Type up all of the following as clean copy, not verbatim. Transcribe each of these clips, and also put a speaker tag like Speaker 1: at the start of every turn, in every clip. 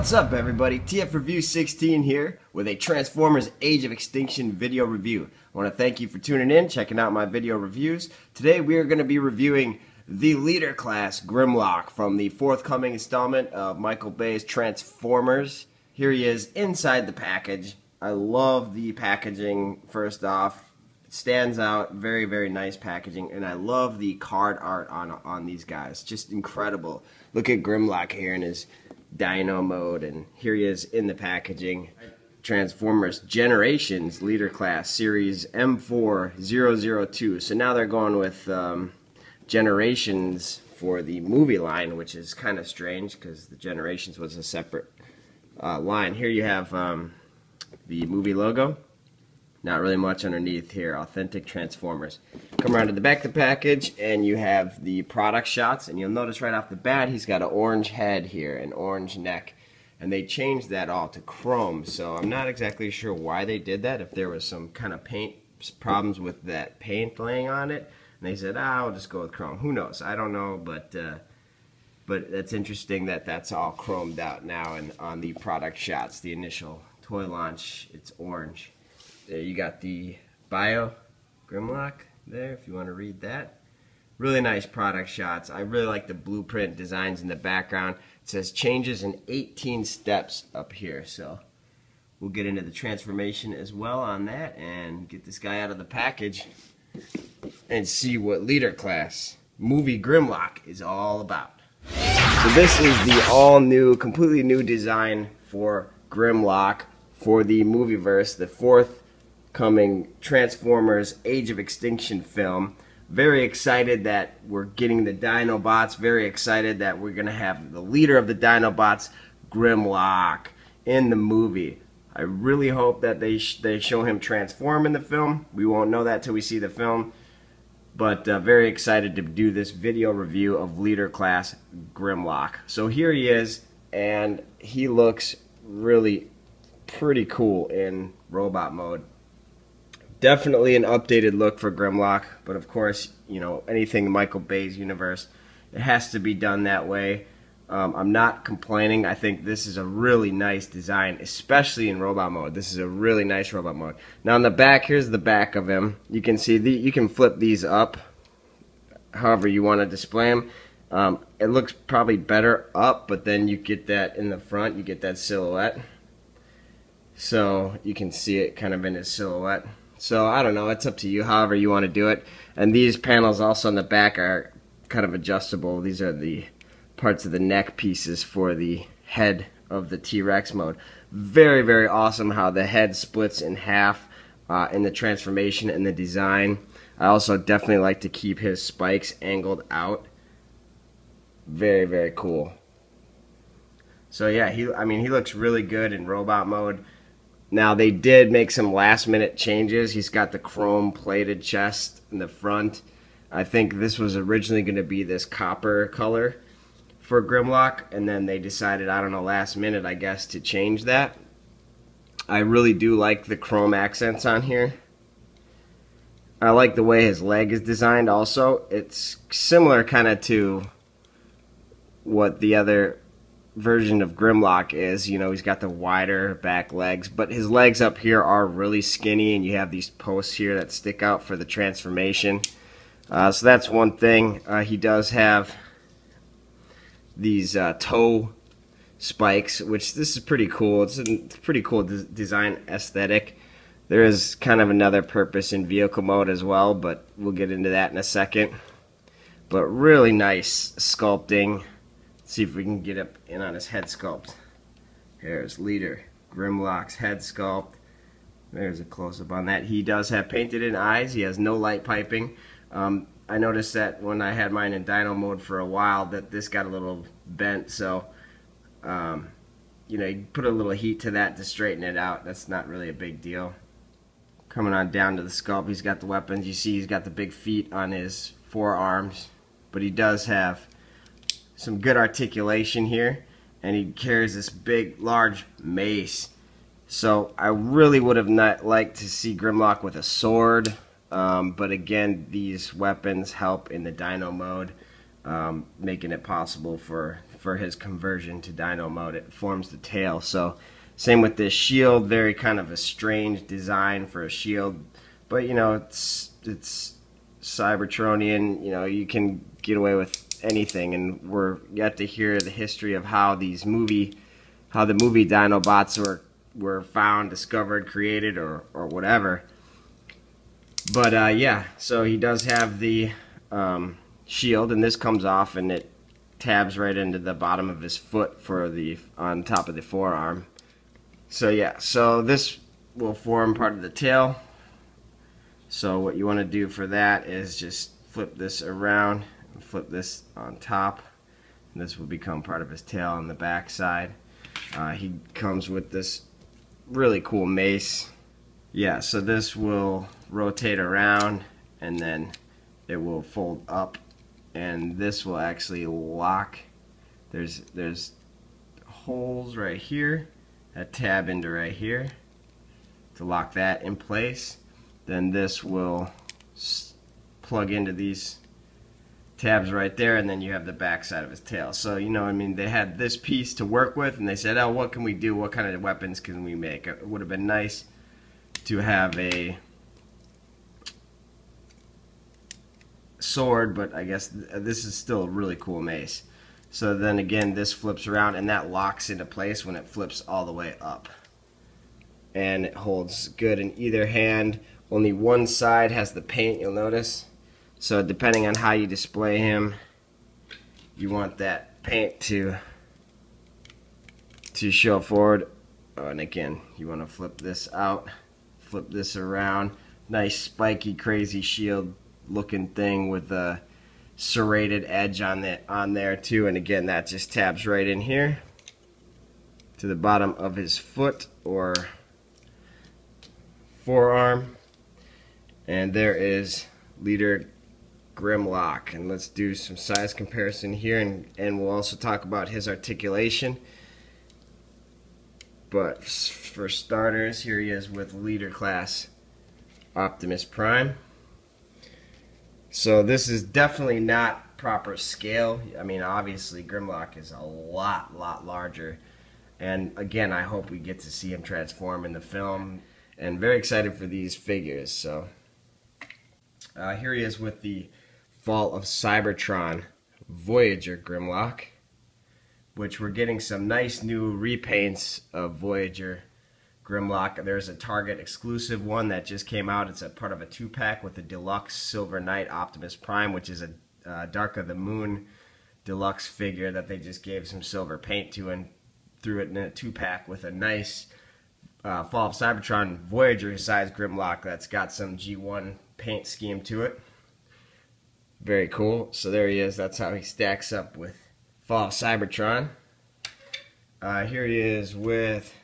Speaker 1: What's up, everybody? TF Review 16 here with a Transformers Age of Extinction video review. I want to thank you for tuning in, checking out my video reviews. Today we are going to be reviewing the leader class Grimlock from the forthcoming installment of Michael Bay's Transformers. Here he is inside the package. I love the packaging. First off, it stands out. Very, very nice packaging, and I love the card art on these guys. Just incredible. Look at Grimlock here in his Dino mode, and here he is in the packaging. Transformers Generations Leader Class Series M4002. So now they're going with Generations for the movie line, which is kind of strange because the Generations was a separate line. Here you have the movie logo. Not really much underneath here. Authentic Transformers. Come around to the back of the package, and you have the product shots, and you'll notice right off the bat he's got an orange head here, an orange neck, and they changed that all to chrome. So I'm not exactly sure why they did that, if there was some kind of paint problems with that paint laying on it, and they said, I'll just go with chrome. Who knows? I don't know, but that's interesting that that's all chromed out now, and on the product shots, the initial toy launch, it's orange. There you got the bio Grimlock there, if you want to read that. Really nice product shots. I really like the blueprint designs in the background. It says changes in 18 steps up here, so we'll get into the transformation as well on that and get this guy out of the package and see what leader class movie Grimlock is all about. So this is the all new, completely new design for Grimlock for the movieverse, the forthcoming Transformers Age of Extinction film. Very excited that we're getting the Dinobots. Very excited that we're going to have the leader of the Dinobots, Grimlock, in the movie. I really hope that they show him transform in the film. We won't know that till we see the film. But very excited to do this video review of leader class Grimlock. So here he is, and he looks really pretty cool in robot mode. Definitely an updated look for Grimlock, but of course, you know, anything Michael Bay's universe, it has to be done that way. I'm not complaining. I think this is a really nice design, especially in robot mode. This is a really nice robot mode. Now on the back, here's the back of him. You can see you can flip these up however you want to display them. It looks probably better up, but then you get that in the front, you get that silhouette. So you can see it kind of in his silhouette. So I don't know, it's up to you, however you want to do it. And these panels also on the back are kind of adjustable. These are the parts of the neck pieces for the head of the T-Rex mode. Very, very awesome how the head splits in half in the transformation and the design. I also definitely like to keep his spikes angled out. Very, very cool. So yeah, he looks really good in robot mode. Now they did make some last minute changes. He's got the chrome plated chest in the front. I think this was originally going to be this copper color for Grimlock, and then they decided, I don't know, last minute I guess, to change that. I really do like the chrome accents on here. I like the way his leg is designed also. It's similar kind of to what the other version of Grimlock is. You know, he's got the wider back legs, but his legs up here are really skinny, and you have these posts here that stick out for the transformation. So that's one thing. He does have these toe spikes, which this is pretty cool. It's a pretty cool design aesthetic. There is kind of another purpose in vehicle mode as well, but we'll get into that in a second. But really nice sculpting. See if we can get up in on his head sculpt. Here's leader Grimlock's head sculpt. There's a close-up on that. He does have painted in eyes. He has no light piping. I noticed that when I had mine in Dino mode for a while that this got a little bent, so you know, you put a little heat to that to straighten it out. That's not really a big deal. Coming on down to the sculpt, he's got the weapons. You see he's got the big feet on his forearms, but he does have some good articulation here, and he carries this big, large mace. So I really would have not liked to see Grimlock with a sword, but again, these weapons help in the Dino mode, making it possible for for his conversion to Dino mode. It forms the tail. So same with this shield, very kind of a strange design for a shield, but you know, it's Cybertronian. You know, you can get away with anything, and we're yet to hear the history of how the movie Dinobots were found, discovered, created, or whatever. But yeah, so he does have the shield, and this comes off and it tabs right into the bottom of his foot for the on top of the forearm. So yeah, so this will form part of the tail. So what you want to do for that is just flip this around and flip this on top, and this will become part of his tail on the back side. He comes with this really cool mace. Yeah, so this will rotate around and then it will fold up, and this will actually lock. There's holes right here that tab into right here to lock that in place. Then this will plug into these tabs right there, and then you have the back side of his tail. So, you know, I mean, they had this piece to work with, and they said, oh, what can we do? What kind of weapons can we make? It would have been nice to have a sword, but I guess this is still a really cool mace. So then again, this flips around, and that locks into place when it flips all the way up. And it holds good in either hand. Only one side has the paint, you'll notice. So depending on how you display him, you want that paint to show forward. Oh, and again, you want to flip this out, flip this around. Nice spiky, crazy shield looking thing with a serrated edge on there too. And again, that just tabs right in here to the bottom of his foot or forearm. And there is Leader Grimlock. And let's do some size comparison here, and we'll also talk about his articulation. But for starters, here he is with Leader Class Optimus Prime. So this is definitely not proper scale. I mean, obviously Grimlock is a lot larger. And again, I hope we get to see him transform in the film. And very excited for these figures. So here he is with the Fall of Cybertron Voyager Grimlock, which we're getting some nice new repaints of Voyager Grimlock. There's a Target exclusive one that just came out. It's a part of a 2-pack with the deluxe Silver Knight Optimus Prime, which is a Dark of the Moon deluxe figure that they just gave some silver paint to and threw it in a 2-pack with a nice Fall of Cybertron Voyager size Grimlock that's got some G1 paint scheme to it. Very cool. So there he is. That's how he stacks up with Fall of Cybertron. Here he is with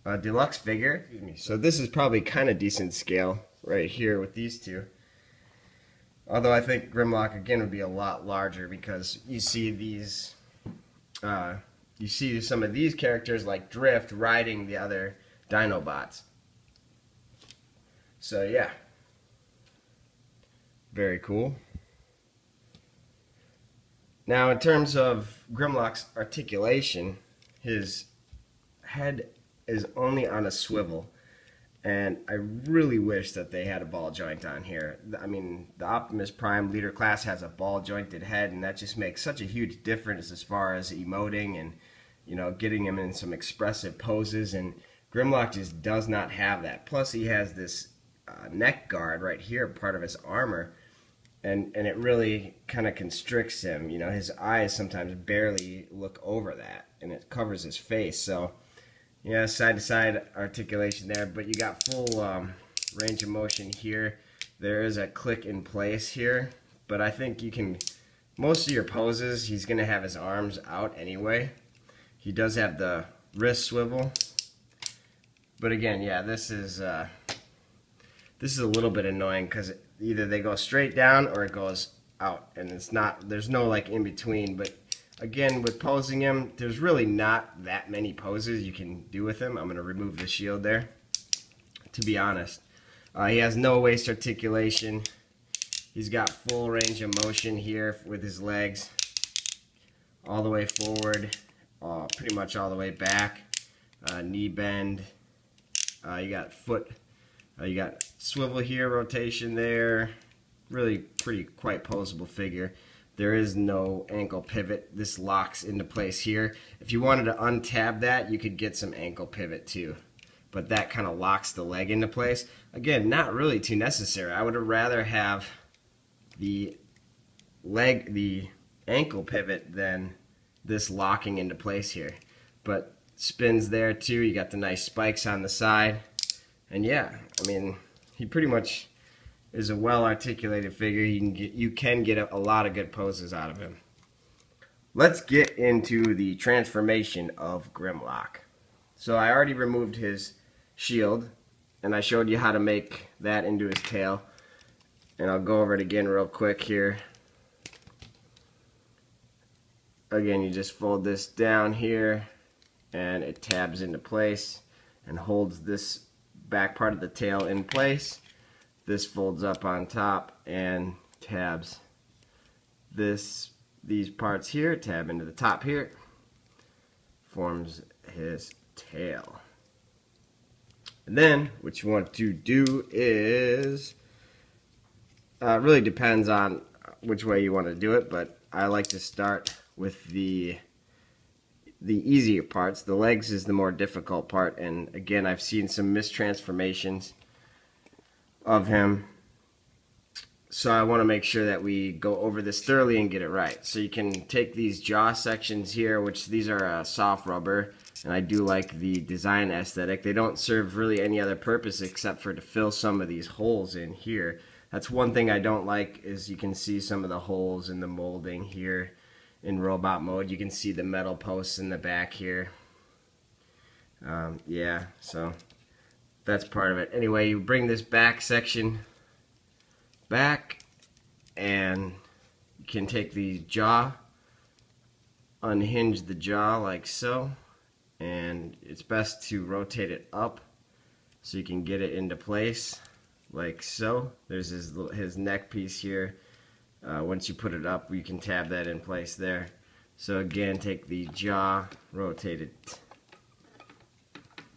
Speaker 1: a deluxe figure. So this is probably kind of decent scale right here with these two. Although I think Grimlock again would be a lot larger, because you see these, you see some of these characters like Drift riding the other Dinobots. So yeah, very cool. Now in terms of Grimlock's articulation, his head is only on a swivel, and I really wish that they had a ball joint on here. I mean, the Optimus Prime Leader Class has a ball jointed head, and that just makes such a huge difference as far as emoting and, you know, getting him in some expressive poses. And Grimlock just does not have that. Plus he has this neck guard right here, part of his armor, and it really kind of constricts him. You know, his eyes sometimes barely look over that, and it covers his face. So yeah, side to side articulation there, but you got full range of motion here. There is a click in place here, but I think you can, most of your poses, he's going to have his arms out anyway. He does have the wrist swivel, but again, yeah, this is a little bit annoying, because either they go straight down or it goes out, and it's not, there's no like in between. But again, with posing him, there's really not that many poses you can do with him. I'm going to remove the shield there, to be honest. He has no waist articulation. He's got full range of motion here with his legs. all the way forward, pretty much all the way back, knee bend. You got foot, you got swivel here, rotation there. Really quite posable figure. There is no ankle pivot. This locks into place here. If you wanted to untab that, you could get some ankle pivot too. But that kind of locks the leg into place. Again, not really too necessary. I would rather have the ankle pivot than this locking into place here. But spins there too. You got the nice spikes on the side. And yeah, I mean, he pretty much is a well-articulated figure. You can get a lot of good poses out of him. Let's get into the transformation of Grimlock. So I already removed his shield, and I showed you how to make that into his tail. And I'll go over it again real quick here. Again, you just fold this down here, and it tabs into place and holds this back part of the tail in place. This folds up on top and tabs these parts here, tab into the top here, forms his tail. And then what you want to do is, really depends on which way you want to do it, but I like to start with the easier parts. The legs is the more difficult part, and again, I've seen some mistransformations of him, so I want to make sure that we go over this thoroughly and get it right. So you can take these jaw sections here, which these are soft rubber, and I do like the design aesthetic. They don't serve really any other purpose except for to fill some of these holes in here. That's one thing I don't like, is you can see some of the holes in the molding here in robot mode. You can see the metal posts in the back here. Yeah, so that's part of it. Anyway, you bring this back section back, and you can take the jaw, unhinge the jaw like so, and it's best to rotate it up so you can get it into place like so. There's his neck piece here. Once you put it up, you can tab that in place there. So again, take the jaw, rotate it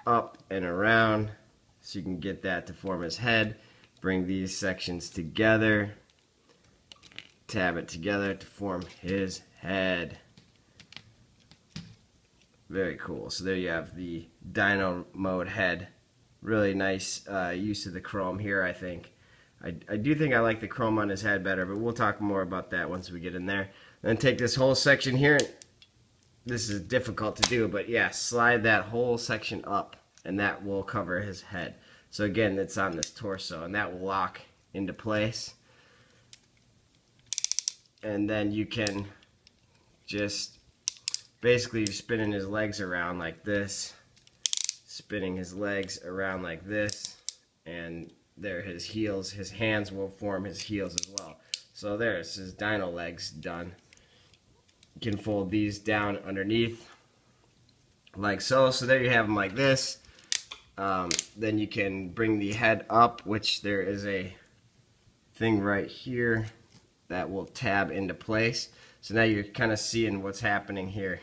Speaker 1: up and around so you can get that to form his head. Bring these sections together, tab it together to form his head. Very cool. So there you have the Dino mode head. Really nice use of the chrome here, I think. I do think I like the chrome on his head better, but we'll talk more about that once we get in there. Then take this whole section here. This is difficult to do, but yeah, slide that whole section up, and that will cover his head. So again, it's on this torso, and that will lock into place. And then you can just basically spinning his legs around like this, spinning his legs around like this, and there his heels, his hands will form his heels as well. So there's his Dino legs done. You can fold these down underneath like so. So there you have them like this. Then you can bring the head up, which there is a thing right here that will tab into place. So now you're kind of seeing what's happening here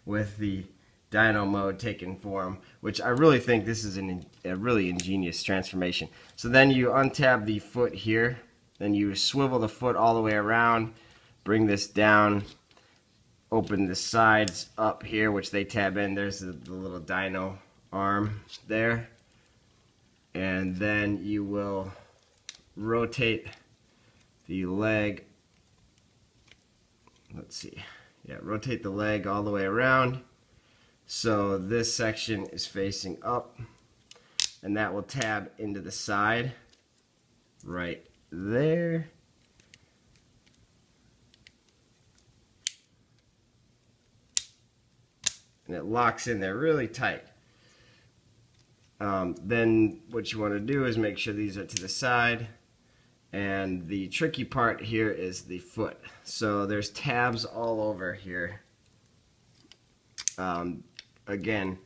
Speaker 1: with the Dino mode taking form, which I really think this is a really ingenious transformation. So then you untab the foot here, then you swivel the foot all the way around, bring this down, open the sides up here, which they tab in. There's the little Dino arm there, and then you will rotate the leg. Let's see, yeah, rotate the leg all the way around. So this section is facing up, and that will tab into the side right there. And it locks in there really tight. Then what you want to do is make sure these are to the side, and the tricky part here is the foot. So there's tabs all over here. Again,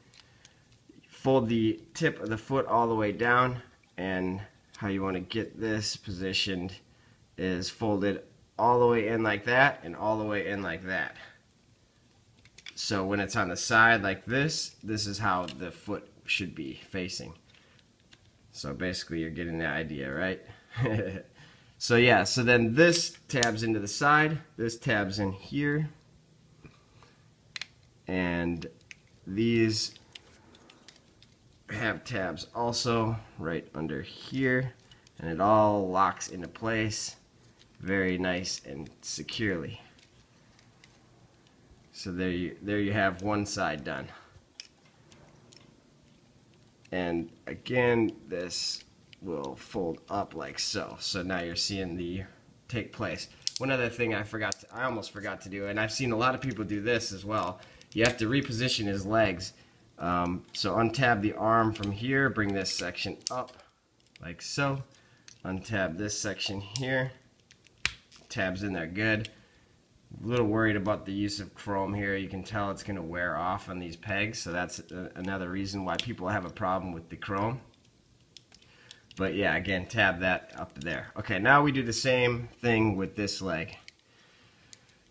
Speaker 1: fold the tip of the foot all the way down, and how you want to get this positioned is fold it all the way in like that and all the way in like that. So when it's on the side like this, this is how the foot should be facing. So basically you're getting the idea, right? So yeah, so then this tabs into the side, this tabs in here, and these have tabs also right under here, and it all locks into place very nice and securely. So there you have one side done. And again, this will fold up like so. So now you're seeing the take place. One other thing I almost forgot to do, and I've seen a lot of people do this as well. You have to reposition his legs. So untab the arm from here, bring this section up like so. Untab this section here. Tabs in there good. A little worried about the use of chrome here. You can tell it's going to wear off on these pegs, so that's another reason why people have a problem with the chrome. But yeah, again, tab that up there. Okay, now we do the same thing with this leg.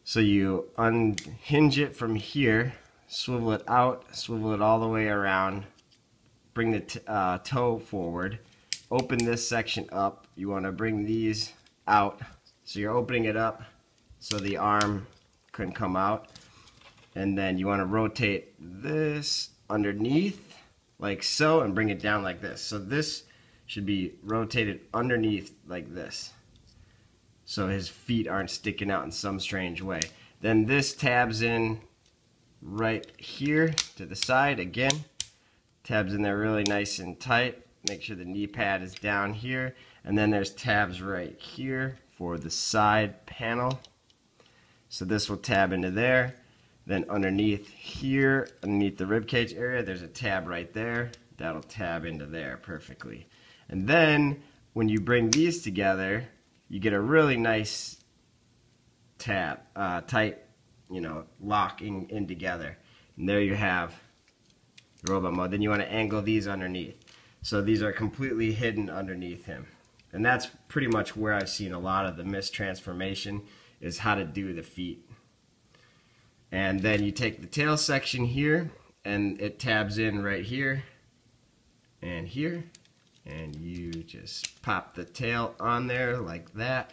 Speaker 1: So you unhinge it from here, swivel it out, swivel it all the way around, bring the toe forward, open this section up. You want to bring these out. So you're opening it up so the arm couldn't come out, and then you want to rotate this underneath like so and bring it down like this. So this should be rotated underneath like this, so his feet aren't sticking out in some strange way. Then this tabs in right here to the side again, tabs in there really nice and tight. Make sure the knee pad is down here, and then there's tabs right here for the side panel. So this will tab into there. Then underneath here, underneath the ribcage area, there's a tab right there. That'll tab into there perfectly. And then when you bring these together, you get a really nice tab, tight, locking in together. And there you have robot mode. Then you want to angle these underneath. So these are completely hidden underneath him. And that's pretty much where I've seen a lot of the mistransformation, is how to do the feet. And then you take the tail section here, and it tabs in right here and here, and you just pop the tail on there like that,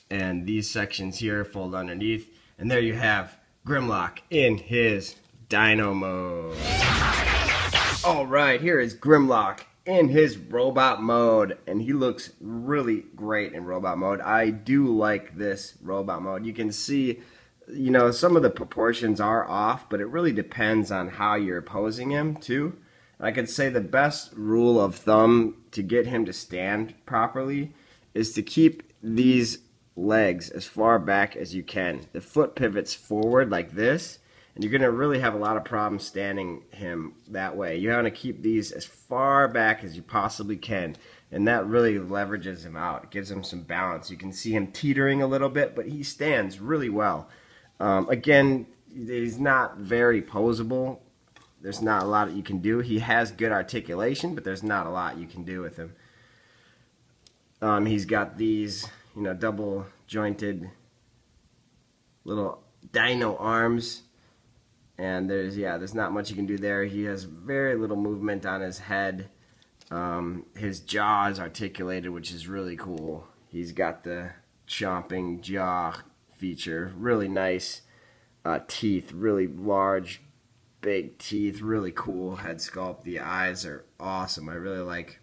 Speaker 1: and these sections here fold underneath, and there you have Grimlock in his Dino mode. Alright, here is Grimlock in his robot mode, and he looks really great in robot mode. I do like this robot mode. You can see, some of the proportions are off, but it really depends on how you're posing him too. I could say the best rule of thumb to get him to stand properly is to keep these legs as far back as you can. The foot pivots forward like this, and you're going to really have a lot of problems standing him that way. You want to keep these as far back as you possibly can, and that really leverages him out. It gives him some balance. You can see him teetering a little bit, but he stands really well. Again, he's not very posable. There's not a lot that you can do. He has good articulation, but there's not a lot you can do with him. He's got these, double jointed little dino arms. And there's not much you can do there. He has very little movement on his head. His jaw is articulated, which is really cool. He's got the chomping jaw feature. Really nice teeth, really large, big teeth. Really cool head sculpt. The eyes are awesome. I really like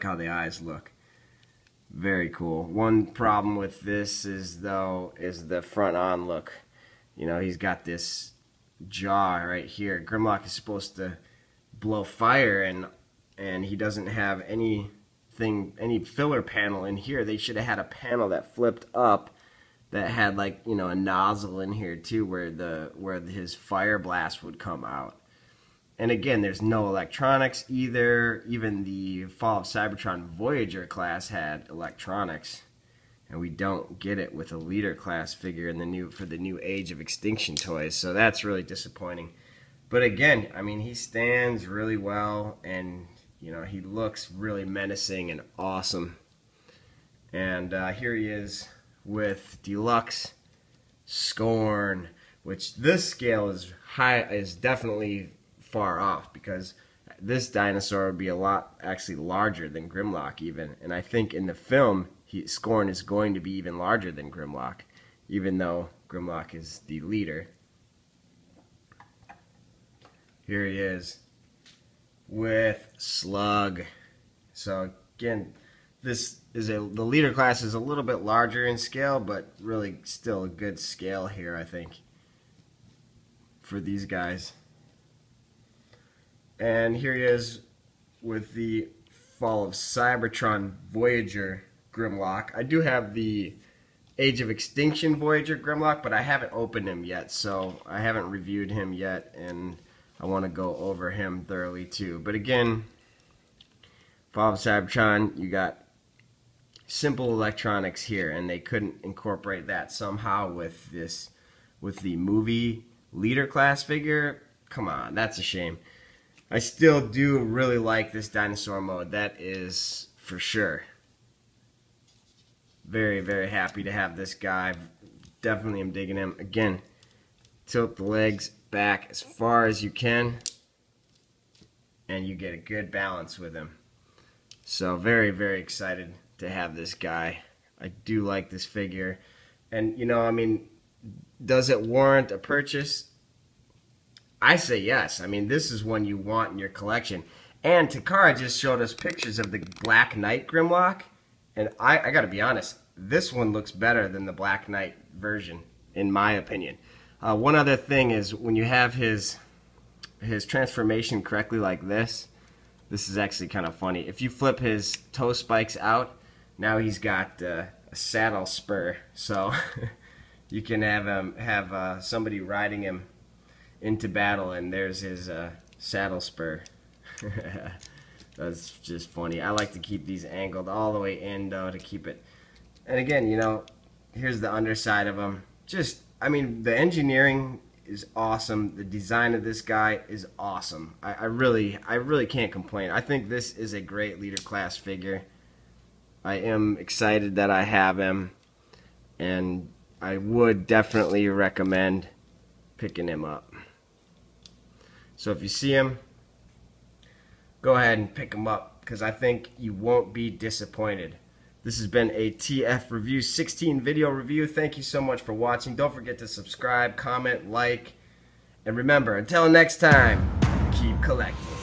Speaker 1: how the eyes look. Very cool. One problem with this is the front on look. He's got this jaw right here. Grimlock is supposed to blow fire, and he doesn't have any filler panel in here. They should have had a panel that flipped up that had a nozzle in here too, where his fire blast would come out. And again, there's no electronics either. Even the Fall of Cybertron Voyager class had electronics. And we don't get it with a leader class figure for the new Age of Extinction toys, so that's really disappointing. But again, he stands really well, and he looks really menacing and awesome. And here he is with Deluxe Scorn. which this scale is definitely far off, because this dinosaur would be a lot actually larger than Grimlock even, and I think in the film Scorn is going to be even larger than Grimlock, even though Grimlock is the leader. Here he is with Slug. So again, this is the leader class is a little bit larger in scale, but really still a good scale here, I think, for these guys. And here he is with the Fall of Cybertron Voyager Grimlock. I do have the Age of Extinction Voyager Grimlock, but I haven't opened him yet, so I haven't reviewed him yet, and I want to go over him thoroughly too. But again, Fall of Cybertron, you got simple electronics here, and they couldn't incorporate that somehow with the movie leader class figure. Come on, that's a shame. I still do really like this dinosaur mode, that is for sure. Very, very happy to have this guy. Definitely am digging him. Again, tilt the legs back as far as you can, and you get a good balance with him. So very, very excited to have this guy. I do like this figure. And, you know, I mean, does it warrant a purchase? I say yes. I mean, this is one you want in your collection. And Takara just showed us pictures of the Black Knight Grimlock, and I gotta be honest, this one looks better than the Black Knight version, in my opinion. One other thing is, when you have his transformation correctly like this is actually kind of funny. If you flip his toe spikes out, now he's got a saddle spur, so you can have somebody riding him into battle, and there's his saddle spur. That's just funny. I like to keep these angled all the way in, though, to keep it. And again, you know, here's the underside of him. Just, I mean, the engineering is awesome. The design of this guy is awesome. I really can't complain. I think this is a great leader class figure. I am excited that I have him, and I would definitely recommend picking him up. So if you see him, go ahead and pick him up, because I think you won't be disappointed. This has been a TF Review 16 video review. Thank you so much for watching. Don't forget to subscribe, comment, like, and remember, until next time, keep collecting.